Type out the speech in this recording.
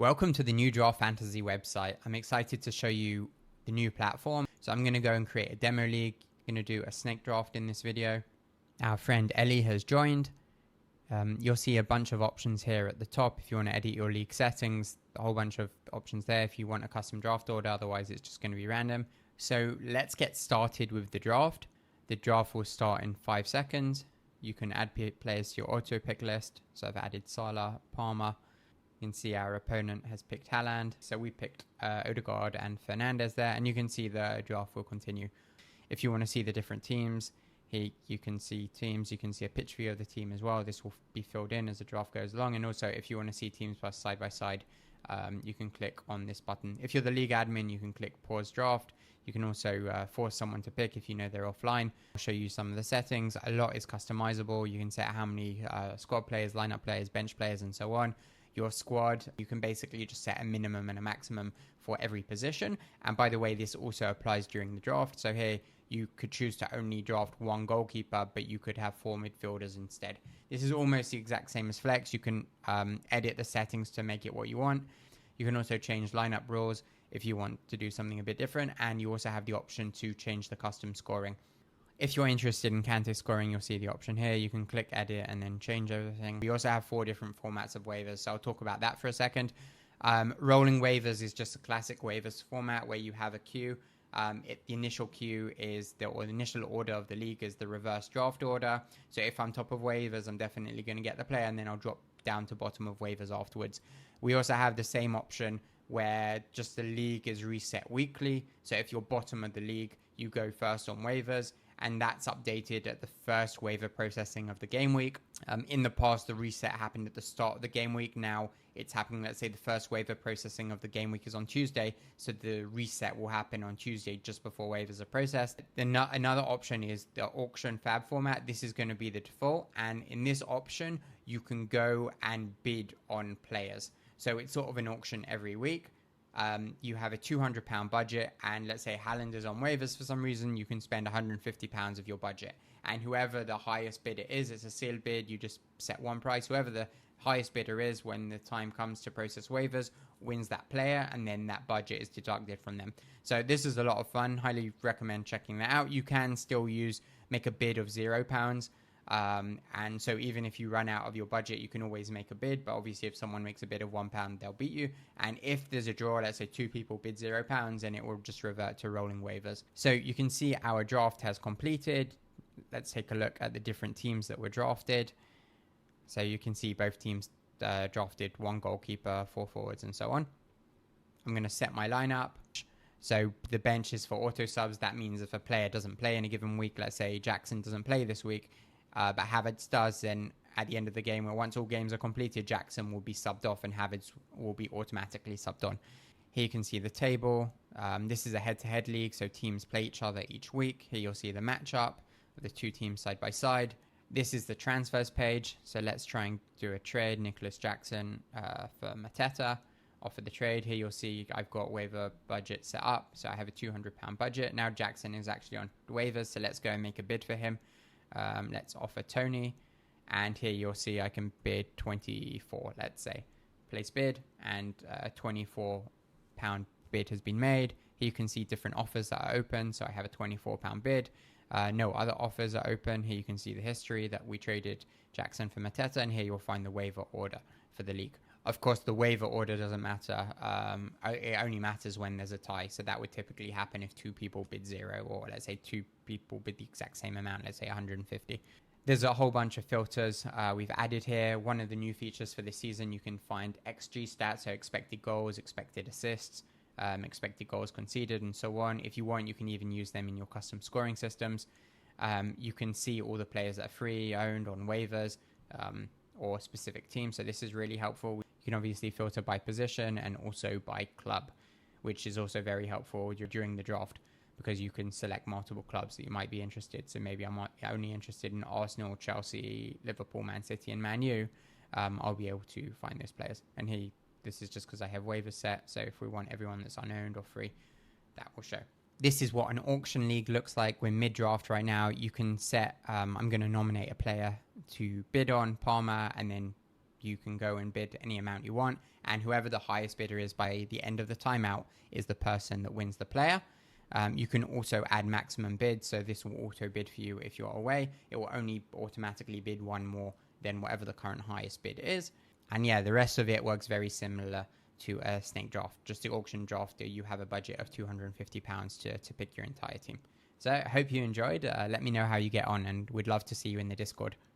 Welcome to the new Draft Fantasy website. I'm excited to show you the new platform. So I'm going to go and create a demo league. I'm going to do a snake draft in this video. Our friend Ellie has joined. You'll see a bunch of options here at the top. If you want to edit your league settings, a whole bunch of options there. If you want a custom draft order, otherwise it's just going to be random. So let's get started with the draft. The draft will start in 5 seconds. You can add players to your auto pick list. So I've added Salah, Palmer. You can see our opponent has picked Haaland. So we picked Odegaard and Fernandes there. And you can see the draft will continue. If you want to see the different teams, here you can see teams. You can see a pitch view of the team as well. This will be filled in as the draft goes along. And also, if you want to see teams side by side, you can click on this button. If you're the league admin, you can click pause draft. You can also force someone to pick if you know they're offline. I'll show you some of the settings. A lot is customizable. You can set how many squad players, lineup players, bench players, and so on. Your squad, you can basically just set a minimum and a maximum for every position. And by the way, this also applies during the draft. So here you could choose to only draft one goalkeeper, but you could have 4 midfielders instead. This is almost the exact same as Flex. You can edit the settings to make it what you want. You can also change lineup rules if you want to do something a bit different. And you also have the option to change the custom scoring. If you're interested in Kante scoring, you'll see the option here. You can click edit and then change everything. We also have 4 different formats of waivers, so I'll talk about that for a second. Rolling waivers is just a classic waivers format where you have a queue. The initial queue is the initial order of the league is the reverse draft order. So if I'm top of waivers, I'm definitely going to get the player, and then I'll drop down to bottom of waivers afterwards. We also have the same option where just the league is reset weekly. So if you're bottom of the league, you go first on waivers, and that's updated at the first waiver processing of the game week. In the past, the reset happened at the start of the game week. Now it's happening, let's say the first waiver processing of the game week is on Tuesday. So the reset will happen on Tuesday just before waivers are processed. Then another option is the auction FAAB format. This is going to be the default. And in this option, you can go and bid on players. So it's sort of an auction every week. You have a £200 budget, and let's say Haaland is on waivers for some reason, you can spend £150 of your budget, and whoever the highest bidder is, it's a sealed bid, you just set one price. Whoever the highest bidder is when the time comes to process waivers wins that player, and then that budget is deducted from them. So this is a lot of fun. Highly recommend checking that out. You can still make a bid of £0. And so even if you run out of your budget, you can always make a bid, but obviously if someone makes a bid of £1, they'll beat you. And if there's a draw, let's say 2 people bid £0, then it will just revert to rolling waivers. So you can see our draft has completed. Let's take a look at the different teams that were drafted. So you can see both teams drafted 1 goalkeeper, 4 forwards, and so on. I'm going to set my lineup. So the bench is for auto subs. That means if a player doesn't play in a given week, let's say Jackson doesn't play this week, but Havertz does, then at the end of the game, or once all games are completed, Jackson will be subbed off and Havertz will be automatically subbed on. Here you can see the table. This is a head-to-head league, so teams play each other each week. Here you'll see the matchup of the 2 teams side by side. This is the transfers page. So let's try and do a trade. Nicholas Jackson for Mateta. Offer the trade. Here you'll see I've got waiver budget set up. So I have a £200 budget. Now Jackson is actually on waivers, so let's go and make a bid for him. Let's offer Tony, and here you'll see I can bid 24, let's say. Place bid, and a £24 bid has been made. Here you can see different offers that are open. So I have a £24 bid. No other offers are open. Here you can see the history that we traded Jackson for Mateta, and here you'll find the waiver order for the league. Of course, the waiver order doesn't matter. It only matters when there's a tie. So that would typically happen if 2 people bid 0, or let's say 2 people bid the exact same amount, let's say 150. There's a whole bunch of filters we've added here. One of the new features for this season, you can find XG stats, so expected goals, expected assists, expected goals conceded, and so on. If you want, you can even use them in your custom scoring systems. You can see all the players that are free, owned, on waivers, or specific teams. So this is really helpful. You can obviously filter by position and also by club, which is also very helpful during the draft, because you can select multiple clubs that you might be interested. So maybe I'm only interested in Arsenal, Chelsea, Liverpool, Man City, and Man U. I'll be able to find those players. And here, this is just because I have waivers set. So if we want everyone that's unowned or free, that will show. This is what an auction league looks like. We're mid-draft right now. You can set, I'm going to nominate a player to bid on, Palmer, and then you can go and bid any amount you want, and whoever the highest bidder is by the end of the timeout is the person that wins the player. You can also add maximum bid, so this will auto bid for you if you're away. It will only automatically bid one more than whatever the current highest bid is. And yeah, the rest of it works very similar to a snake draft. Just the auction draft, you have a budget of £250 to pick your entire team. So I hope you enjoyed. Let me know how you get on, and we'd love to see you in the Discord.